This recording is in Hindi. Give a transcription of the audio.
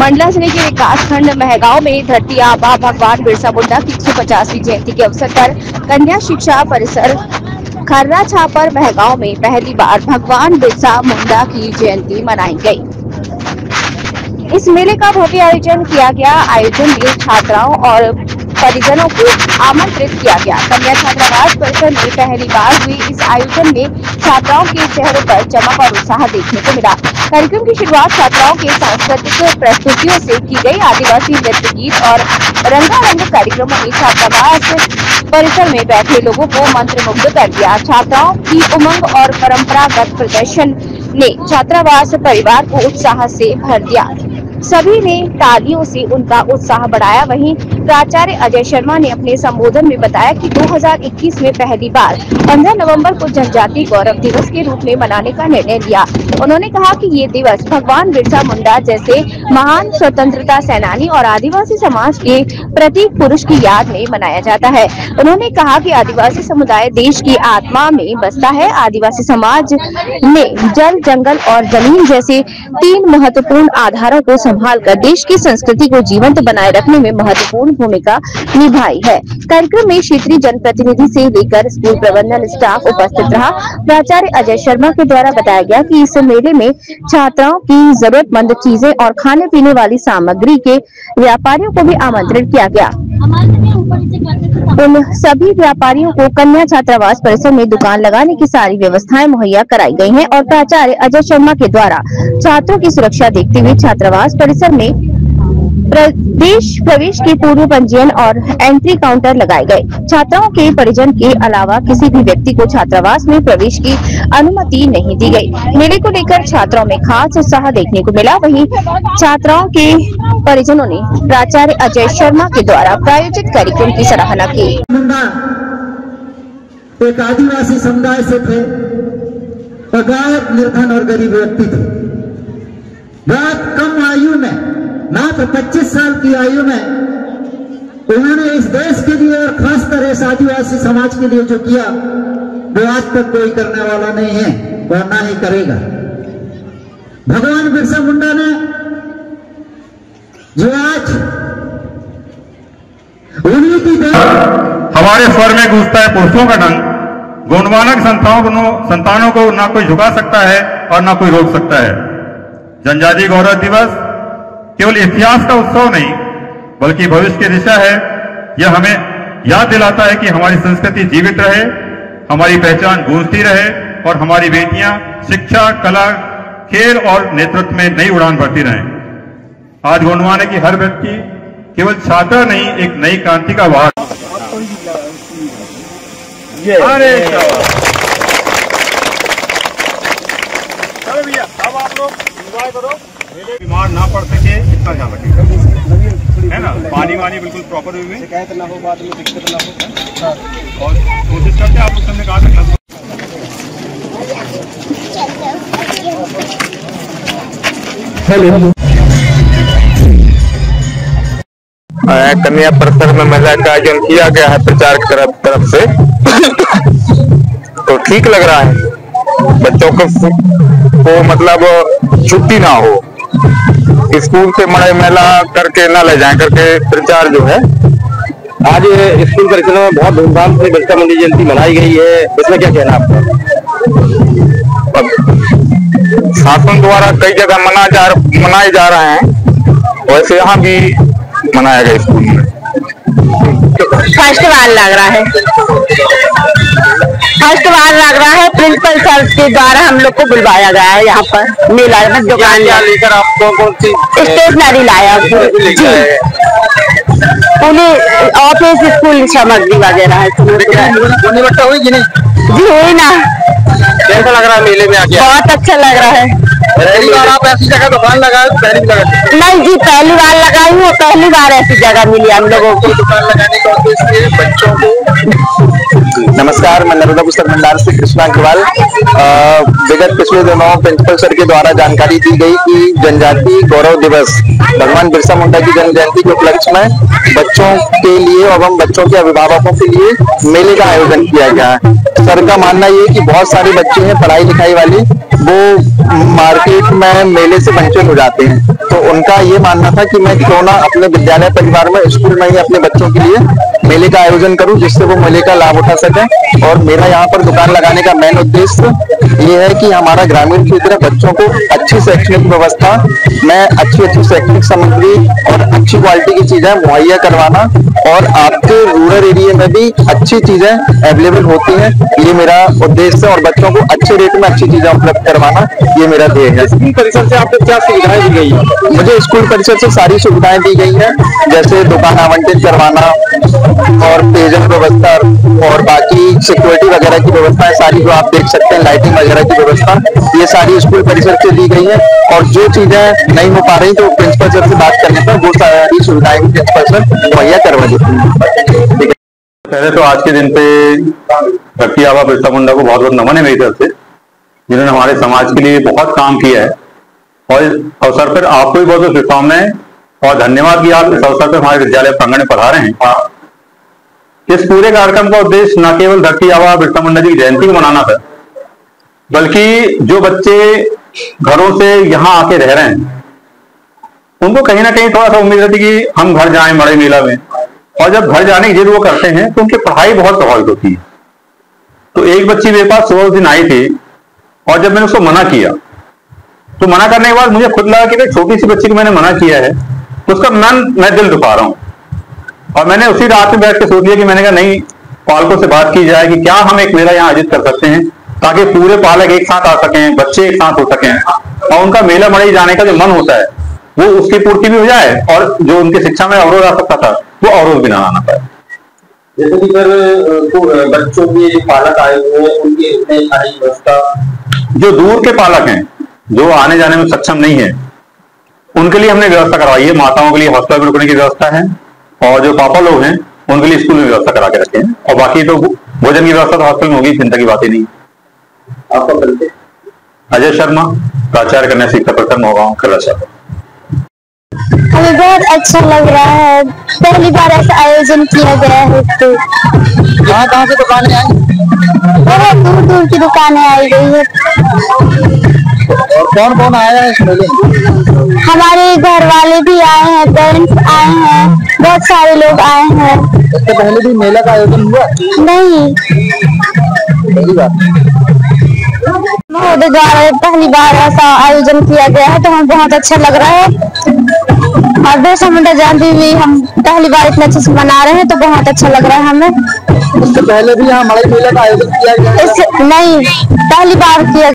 मंडला जिले के विकासखंड महगांव में धरती आबा भगवान बिरसा मुंडा की 150वीं जयंती के अवसर पर कन्या शिक्षा परिसर खर्रा छापर महगांव में पहली बार भगवान बिरसा मुंडा की जयंती मनाई गई। इस मेले का भव्य आयोजन किया गया। आयोजन में छात्राओं और परिजनों को आमंत्रित किया गया। कन्या छात्रावास परिसर में पहली बार हुई इस आयोजन में छात्राओं के चेहरों पर चमक और उत्साह देखने को मिला। कार्यक्रम की शुरुआत छात्राओं के सांस्कृतिक प्रस्तुतियों से की गई। आदिवासी नृत्य गीत और रंगारंग कार्यक्रमों में छात्रावास परिसर में बैठे लोगों को मंत्रमुग्ध कर दिया। छात्राओं की उमंग और परंपरागत प्रदर्शन ने छात्रावास परिवार को उत्साह से भर दिया। सभी ने तालियों से उनका उत्साह बढ़ाया। वहीं प्राचार्य अजय शर्मा ने अपने संबोधन में बताया कि 2021 में पहली बार 15 नवंबर को जनजातीय गौरव दिवस के रूप में मनाने का निर्णय लिया। उन्होंने कहा कि ये दिवस भगवान बिरसा मुंडा जैसे महान स्वतंत्रता सेनानी और आदिवासी समाज के प्रतीक पुरुष की याद में मनाया जाता है। उन्होंने कहा कि आदिवासी समुदाय देश की आत्मा में बसता है। आदिवासी समाज ने जल, जंगल और जमीन जैसे 3 महत्वपूर्ण आधारों को संभालकर देश की संस्कृति को जीवंत बनाए रखने में महत्वपूर्ण भूमिका निभाई है। कार्यक्रम में क्षेत्रीय जनप्रतिनिधि से लेकर स्कूल प्रबंधन स्टाफ उपस्थित रहा। प्राचार्य अजय शर्मा के द्वारा बताया गया कि इस मेले में छात्राओं की जरूरतमंद चीजें और खाने पीने वाली सामग्री के व्यापारियों को भी आमंत्रित किया गया। उन सभी व्यापारियों को कन्या छात्रावास परिसर में दुकान लगाने की सारी व्यवस्थाएं मुहैया कराई गई हैं और प्राचार्य अजय शर्मा के द्वारा छात्रों की सुरक्षा देखते हुए छात्रावास परिसर में प्रवेश के पूर्व पंजीयन और एंट्री काउंटर लगाए गए। छात्राओं के परिजन के अलावा किसी भी व्यक्ति को छात्रावास में प्रवेश की अनुमति नहीं दी गई। मेले को लेकर छात्राओं में खास उत्साह देखने को मिला। वहीं छात्राओं के परिजनों ने प्राचार्य अजय शर्मा के द्वारा प्रायोजित कार्यक्रम की सराहना की। एक आदिवासी समुदाय से थे, अगाध, निर्धन और गरीब व्यक्ति थे। बहुत कम आयु में, मात्र 25 साल की आयु में उन्होंने इस देश के लिए और खासकर इस आदिवासी समाज के लिए जो किया वो आज तक कोई करने वाला नहीं है, वह ना ही करेगा। भगवान बिरसा मुंडा ने जो आज उन्हीं की हमारे स्वर में गूंजता है पुरुषों का डंक। गुणवानक संतानों को ना कोई झुका सकता है और ना कोई रोक सकता है। जनजातीय गौरव दिवस केवल इतिहास का उत्सव नहीं बल्कि भविष्य की दिशा है। यह हमें याद दिलाता है कि हमारी संस्कृति जीवित रहे, हमारी पहचान गूंजती रहे और हमारी बेटियां शिक्षा, कला, खेल और नेतृत्व में नई उड़ान भरती रहें। आज गोंडवाना की हर व्यक्ति केवल छात्र नहीं, एक नई क्रांति का वाहक। चलो भैया, अब आप लोग एंजॉय करो। बीमार ना पड़ सके इतना ध्यान रखिएगा, है ना। पानी वानी बिल्कुल प्रॉपर वे में, शिकायत ना हो, बाद में दिक्कत ना हो। और कोशिश करते हैं आप लोग सामने कहा तक कन्या परिसर में महिला का आयोजन किया गया है प्रचार की तरफ से। तो ठीक लग रहा है, बच्चों को मतलब छुट्टी ना हो, स्कूल से बड़े मेला करके ना ले जाए करके प्रचार जो है। आज स्कूल परिसर में बहुत धूमधाम से बिरसा मुंडा जयंती मनाई गई है, इसमें क्या कहना आपका? शासन द्वारा कई जगह मनाए जा रहे हैं, वैसे यहाँ भी मनाया गया स्कूल में। फर्स्ट बार लग रहा है, प्रिंसिपल सर के द्वारा हम लोग को बुलवाया गया है यहाँ पर मेला में। दुकान लेकर आपको कौन सी स्टेशनरी लाया जी, पुलिस ऑफिस, स्कूल सामग्री वगैरह है। निबट्टा हुई कि नहीं? जी हुई ना। कैसा लग रहा है मेले में आके? बहुत अच्छा लग रहा है। पहली बार आप ऐसी जगह दुकान लगाए? पहली जगह नहीं जी, पहली बार लगाई हूँ, पहली बार ऐसी जगह मिली हम लोगों को दुकान लगाने का उद्देश्य बच्चों को। नमस्कार, मैं नर्मदा पुस्तक भंडार से कृष्णा अग्रवाल। विगत पिछले दिनों प्रिंसिपल सर के द्वारा जानकारी दी गई कि जनजातीय गौरव दिवस भगवान बिरसा मुंडा की जन्म जयंती के उपलक्ष्य में बच्चों के लिए एवं बच्चों के अभिभावकों के लिए मेले का आयोजन किया गया है। सर का मानना ये कि बहुत सारे बच्चे हैं पढ़ाई लिखाई वाले, वो मार्केट में मेले से वंचित हो जाते हैं। तो उनका ये मानना था कि मैं क्यों ना अपने विद्यालय परिवार में स्कूल में ही अपने बच्चों के लिए मेले का आयोजन करूं, जिससे वो मेले का लाभ उठा सकें। और मेरा यहाँ पर दुकान लगाने का मेन उद्देश्य ये है कि हमारा ग्रामीण क्षेत्र बच्चों को अच्छी शैक्षणिक व्यवस्था में अच्छी शैक्षणिक सामग्री और अच्छी क्वालिटी की चीजें मुहैया करवाना, और आपके रूरल एरिया में भी अच्छी चीजें अवेलेबल होती हैं, ये मेरा उद्देश्य है। और बच्चों को अच्छे रेट में अच्छी चीजें उपलब्ध करवाना, ये मेरा ध्येय है। स्कूल परिसर से आपको क्या सुविधाएं दी गई है? मुझे स्कूल परिसर से सारी सुविधाएं दी गई हैं, जैसे दुकान आवंटित करवाना और पेयजल व्यवस्था और बाकी सिक्योरिटी वगैरह की व्यवस्थाएं सारी जो आप देख सकते हैं, लाइटिंग वगैरह की व्यवस्था, ये सारी स्कूल परिसर से दी गई है। और जो चीजें नहीं हो पा रही तो प्रिंसिपल सर से बात करने पर वो सारी सुविधाएं प्रिंसिपल सर मुहैया करवा देती हैं। पहले तो आज के दिन पे धरती आबा बिरसा मुंडा को बहुत बहुत नमन है मेरी तरफ से, जिन्होंने हमारे समाज के लिए बहुत काम किया है। और इस अवसर पर आपको भी बहुत बहुत शुभकामनाएं और धन्यवाद कि आप इस अवसर पर हमारे विद्यालय प्रांगण में पधारे हैं। इस पूरे कार्यक्रम का उद्देश्य न केवल धरती आबा बिरसा मुंडा जी की जयंती को मनाना था, बल्कि जो बच्चे घरों से यहाँ आके रह रहे हैं उनको कहीं ना कहीं थोड़ा सा उम्मीद रहती कि हम घर जाएं बड़े मेला में, और जब घर जाने की जिद वो करते हैं तो उनकी पढ़ाई बहुत प्रभावित होती है। तो एक बच्ची मेरे पास 16 दिन आई थी, और जब मैंने उसको मना किया तो मना करने के बाद मुझे खुद लगा कि छोटी सी बच्ची को मैंने मना किया है तो उसका मैं दिल दुखा रहा हूं। और मैंने उसी रात में बैठ के सोच लिया कि मैंने कहा नहीं, पालकों से बात की जाए कि क्या हम एक मेला यहाँ आयोजित कर सकते हैं ताकि पूरे पालक एक साथ आ सकें, बच्चे एक साथ हो सकें, और उनका मेला मड़ई जाने का जो मन होता है वो उसकी पूर्ति भी हो जाए, और जो उनकी शिक्षा में अवरोध आ सकता था वो अवरोध भी ना आना पाए। जैसे कि फिर बच्चों के जो पालक आए हुए हैं उनकी सारी व्यवस्था, जो दूर के पालक हैं जो आने जाने में सक्षम नहीं है उनके लिए हमने व्यवस्था करवाई है। माताओं के लिए हॉस्टल में रुकने की व्यवस्था है, और जो पापा लोग हैं उनके लिए स्कूल में व्यवस्था करा के रखे हैं, और बाकी तो भोजन की व्यवस्था तो हॉस्टल में होगी, चिंता की बात ही नहीं। आपका परिचय? अजय शर्मा, प्राचार्य कन्या शिक्षा परिषद नौगांव खर्रा। हमें बहुत अच्छा लग रहा है, पहली बार ऐसा आयोजन किया गया है। तो कहाँ से दुकानें आई? बहुत दूर दूर की दुकानें आई गई है। और कौन कौन आया है इस मेले में? हमारे घर वाले भी आए हैं, पेरेंट्स आए हैं, बहुत सारे लोग आए हैं। इससे पहले भी मेला का आयोजन हुआ? नहीं, पहली बार महोदय द्वारा पहली बार ऐसा आयोजन किया गया है, तो हमें बहुत अच्छा लग रहा है। और बिरसा मुंडा जयंती भी हम पहली बार इतने अच्छे से मना रहे हैं, तो बहुत अच्छा लग रहा है हमें। इससे पहले भी यहाँ मड़ई मेला का आयोजन किया गया? नहीं, पहली बार किया